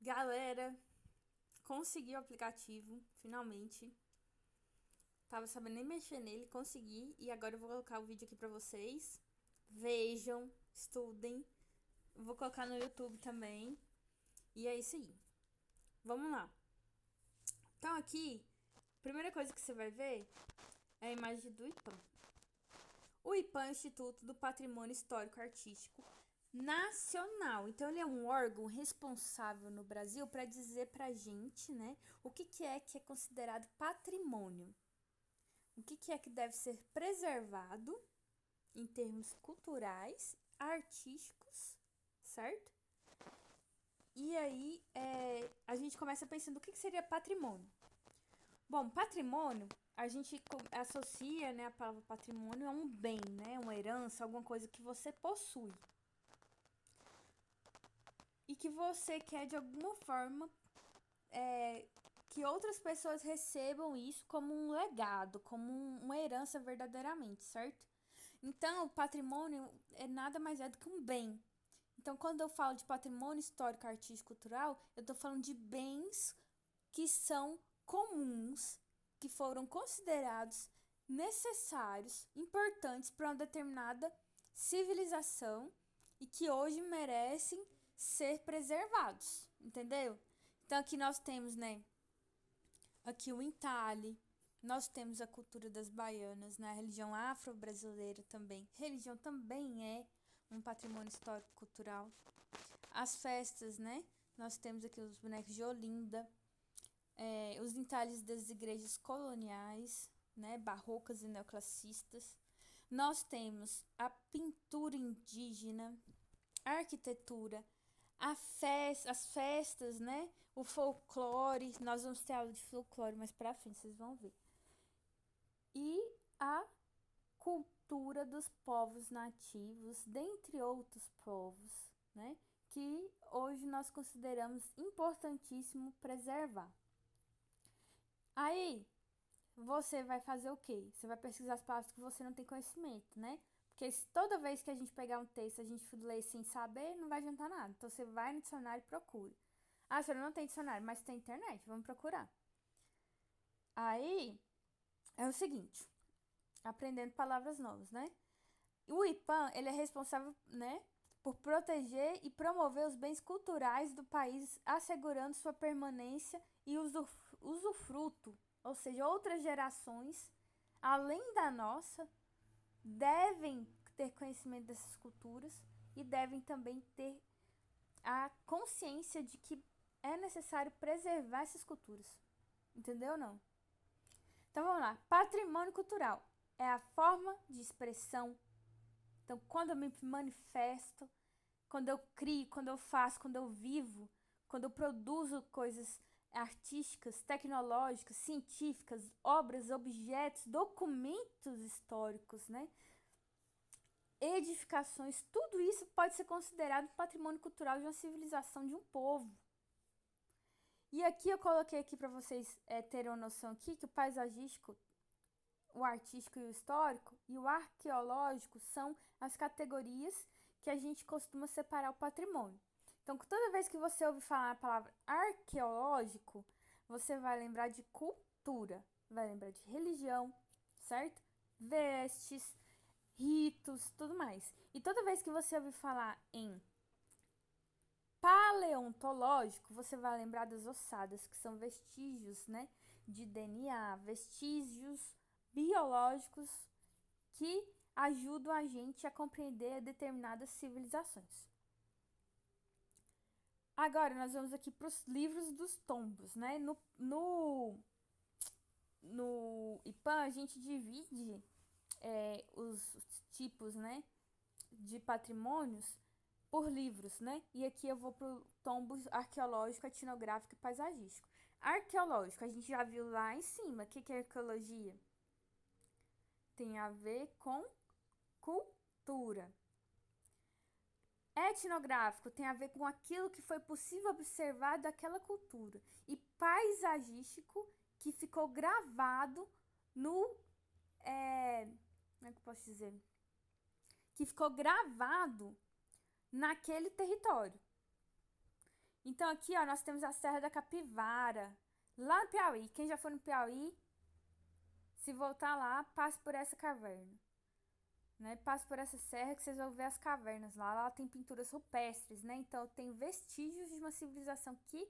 Galera, consegui o aplicativo, finalmente. Tava sabendo nem mexer nele, consegui. E agora eu vou colocar o vídeo aqui pra vocês. Vejam, estudem. Vou colocar no YouTube também. E é isso aí. Vamos lá. Então aqui, a primeira coisa que você vai ver é a imagem do IPAM. O IPAM é o Instituto do Patrimônio Histórico Artístico Nacional. Então ele é um órgão responsável no Brasil para dizer pra gente, né, o que é considerado patrimônio. O que é que deve ser preservado em termos culturais, artísticos, certo? E aí a gente começa pensando o que seria patrimônio. Bom, patrimônio, a gente associa, né, a palavra patrimônio a um bem, né, uma herança, alguma coisa que você possui. E que você quer, de alguma forma, que outras pessoas recebam isso como um legado, como uma herança verdadeiramente, certo? Então, o patrimônio é nada mais é do que um bem. Então, quando eu falo de patrimônio histórico, artístico, cultural, eu estou falando de bens que são comuns, que foram considerados necessários, importantes para uma determinada civilização e que hoje merecem ser preservados, entendeu? Então aqui nós temos, né, aqui o entalhe, nós temos a cultura das baianas, né, a religião afro-brasileira também. Religião também é um patrimônio histórico-cultural. As festas, né? Nós temos aqui os bonecos de Olinda, os entalhes das igrejas coloniais, né, barrocas e neoclassistas. Nós temos a pintura indígena, a arquitetura, as festas, né, o folclore. Nós vamos ter aula de folclore mais pra frente, vocês vão ver. E a cultura dos povos nativos, dentre outros povos, né, que hoje nós consideramos importantíssimo preservar. Aí, você vai fazer o quê? Você vai pesquisar as palavras que você não tem conhecimento, né? Porque toda vez que a gente pegar um texto, a gente ler sem saber, não vai adiantar nada. Então você vai no dicionário e procura. Ah, senhora, não tem dicionário, mas tem internet, vamos procurar. Aí é o seguinte, aprendendo palavras novas, né? O IPAM, ele é responsável, né, por proteger e promover os bens culturais do país, assegurando sua permanência e usufruto, ou seja, outras gerações, além da nossa, devem ter conhecimento dessas culturas e devem também ter a consciência de que é necessário preservar essas culturas. Entendeu ou não? Então vamos lá. Patrimônio cultural é a forma de expressão. Então, quando eu me manifesto, quando eu crio, quando eu faço, quando eu vivo, quando eu produzo coisas artísticas, tecnológicas, científicas, obras, objetos, documentos históricos, né? Edificações, tudo isso pode ser considerado patrimônio cultural de uma civilização, de um povo. E aqui eu coloquei aqui para vocês terem uma noção aqui que o paisagístico, o artístico e o histórico e o arqueológico são as categorias que a gente costuma separar o patrimônio. Então, toda vez que você ouvir falar a palavra arqueológico, você vai lembrar de cultura, vai lembrar de religião, certo? Vestes, ritos, tudo mais. E toda vez que você ouvir falar em paleontológico, você vai lembrar das ossadas, que são vestígios, né, de DNA, vestígios biológicos que ajudam a gente a compreender determinadas civilizações. Agora, nós vamos aqui para os livros dos tombos, né? No IPAM, a gente divide os tipos, né, de patrimônios por livros, né? E aqui eu vou pro tombo arqueológico, etnográfico e paisagístico. Arqueológico, a gente já viu lá em cima. O que é arqueologia? Tem a ver com cultura. Etnográfico tem a ver com aquilo que foi possível observar daquela cultura. E paisagístico, que ficou gravado no. Como é que eu posso dizer? Que ficou gravado naquele território. Então aqui, ó, nós temos a Serra da Capivara, lá no Piauí. Quem já foi no Piauí, se voltar lá, passe por essa caverna, né? Passe por essa serra que vocês vão ver as cavernas lá. Lá tem pinturas rupestres, né? Então tem vestígios de uma civilização que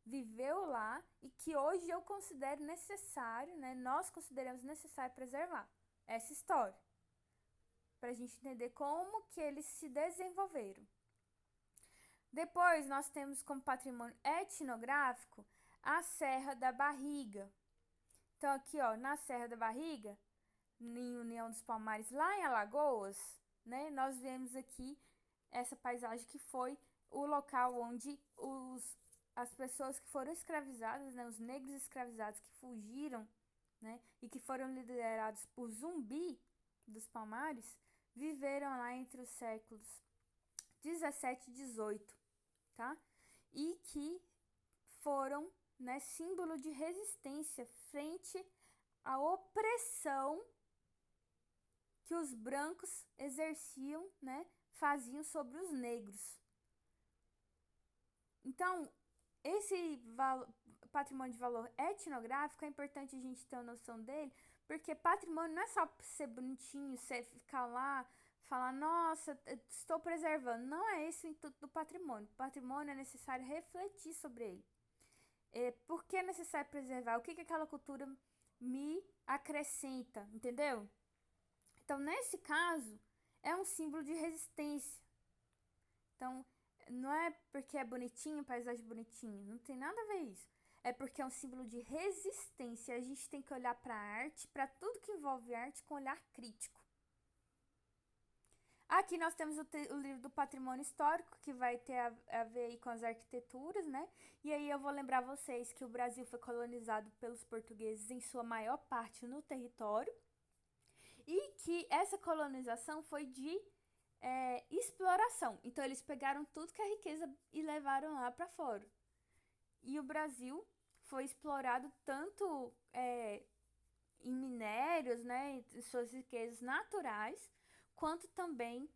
viveu lá e que hoje eu considero necessário, né? Nós consideramos necessário preservar essa história, para a gente entender como que eles se desenvolveram. Depois nós temos como patrimônio etnográfico a Serra da Barriga. Então aqui, ó, na Serra da Barriga, em União dos Palmares, lá em Alagoas, né, nós vemos aqui essa paisagem que foi o local onde as pessoas que foram escravizadas, né, os negros escravizados que fugiram, né, e que foram liderados por Zumbi dos Palmares, viveram lá entre os séculos 17 e 18, tá? E que foram, né, símbolo de resistência frente à opressão que os brancos exerciam, né, faziam sobre os negros. Então, esse patrimônio de valor etnográfico é importante a gente ter uma noção dele, porque patrimônio não é só ser bonitinho, você ficar lá, falar, nossa, estou preservando. Não é esse o intuito do patrimônio. O patrimônio é necessário refletir sobre ele. Por que é necessário preservar? O que aquela cultura me acrescenta, entendeu? Então, nesse caso, é um símbolo de resistência. Então, não é porque é bonitinho, paisagem bonitinha, não tem nada a ver isso. É porque é um símbolo de resistência. A gente tem que olhar para a arte, para tudo que envolve arte, com olhar crítico. Aqui nós temos o livro do patrimônio histórico, que vai ter a ver aí com as arquiteturas, né? E aí eu vou lembrar vocês que o Brasil foi colonizado pelos portugueses em sua maior parte no território, e que essa colonização foi de exploração. Então eles pegaram tudo que é riqueza e levaram lá para fora. E o Brasil foi explorado tanto em minérios, né, em suas riquezas naturais, quanto também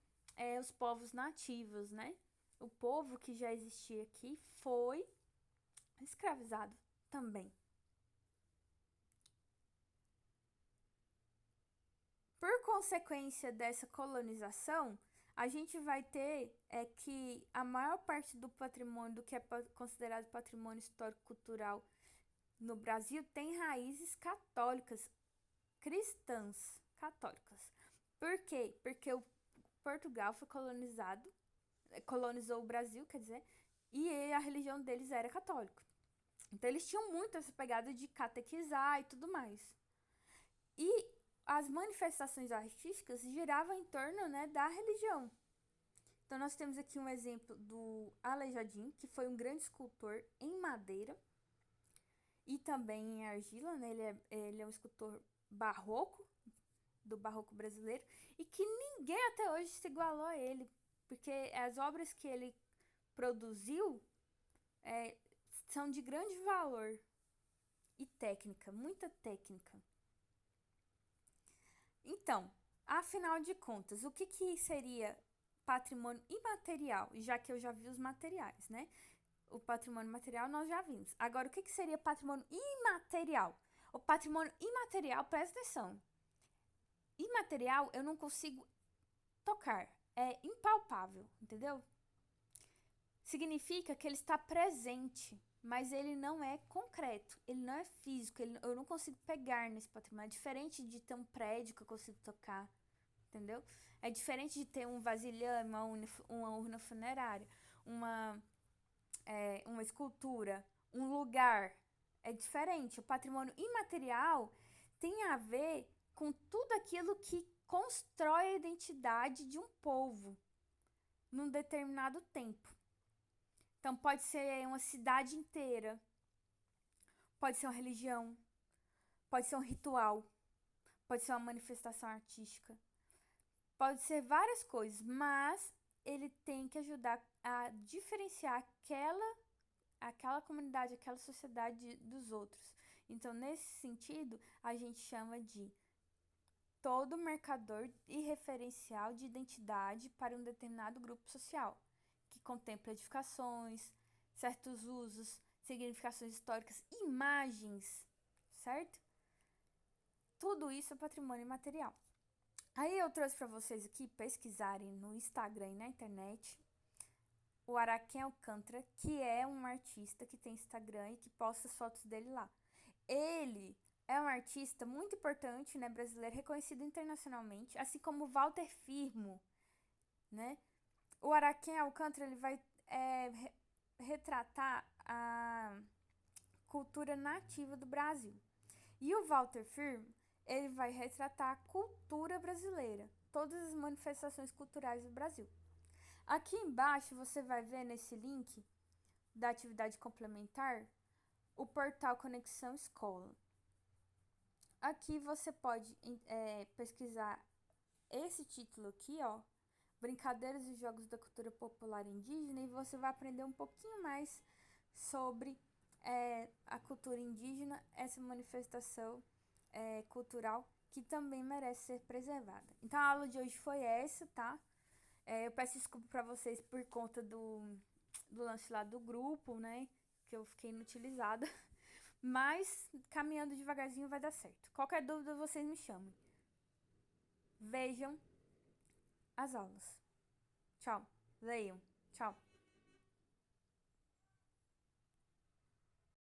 os povos nativos, né? O povo que já existia aqui foi escravizado também. Por consequência dessa colonização, a gente vai ter que a maior parte do patrimônio, do que é considerado patrimônio histórico-cultural no Brasil, tem raízes católicas, cristãs católicas. Por quê? Porque o Portugal foi colonizou o Brasil, quer dizer, e a religião deles era católica. Então eles tinham muito essa pegada de catequizar e tudo mais. E as manifestações artísticas giravam em torno, né, da religião. Então nós temos aqui um exemplo do Aleijadinho, que foi um grande escultor em madeira e também em argila, né? Ele é um escultor barroco, do barroco brasileiro, e que ninguém até hoje se igualou a ele, porque as obras que ele produziu são de grande valor e técnica, muita técnica. Então, afinal de contas, o que seria patrimônio imaterial? Já que eu já vi os materiais, né? O patrimônio material nós já vimos. Agora, o que seria patrimônio imaterial? O patrimônio imaterial, presta atenção. Imaterial eu não consigo tocar, é impalpável, entendeu? Significa que ele está presente, mas ele não é concreto, ele não é físico, eu não consigo pegar nesse patrimônio. É diferente de ter um prédio que eu consigo tocar, entendeu? É diferente de ter um vasilhame, uma urna funerária, uma escultura, um lugar. É diferente. O patrimônio imaterial tem a ver com tudo aquilo que constrói a identidade de um povo num determinado tempo. Então, pode ser uma cidade inteira, pode ser uma religião, pode ser um ritual, pode ser uma manifestação artística, pode ser várias coisas, mas ele tem que ajudar a diferenciar aquela comunidade, aquela sociedade dos outros. Então, nesse sentido, a gente chama de todo marcador e referencial de identidade para um determinado grupo social, que contempla edificações, certos usos, significações históricas, imagens, certo? Tudo isso é patrimônio imaterial. Aí eu trouxe para vocês aqui pesquisarem no Instagram e na internet o Araquém Alcântara, que é um artista que tem Instagram e que posta as fotos dele lá. Ele é um artista muito importante, né, brasileiro, reconhecido internacionalmente, assim como Walter Firmo, né? O Araquém Alcântara ele vai retratar a cultura nativa do Brasil. E o Walter Firmo, ele vai retratar a cultura brasileira, todas as manifestações culturais do Brasil. Aqui embaixo você vai ver nesse link da atividade complementar o portal Conexão Escola. Aqui você pode pesquisar esse título aqui, ó, Brincadeiras e Jogos da Cultura Popular Indígena, e você vai aprender um pouquinho mais sobre a cultura indígena, essa manifestação cultural que também merece ser preservada. Então a aula de hoje foi essa, tá? Eu peço desculpa para vocês por conta do lance lá do grupo, né? Que eu fiquei inutilizada. Mas caminhando devagarzinho vai dar certo. Qualquer dúvida vocês me chamem. Vejam as aulas. Tchau. Leiam. Tchau.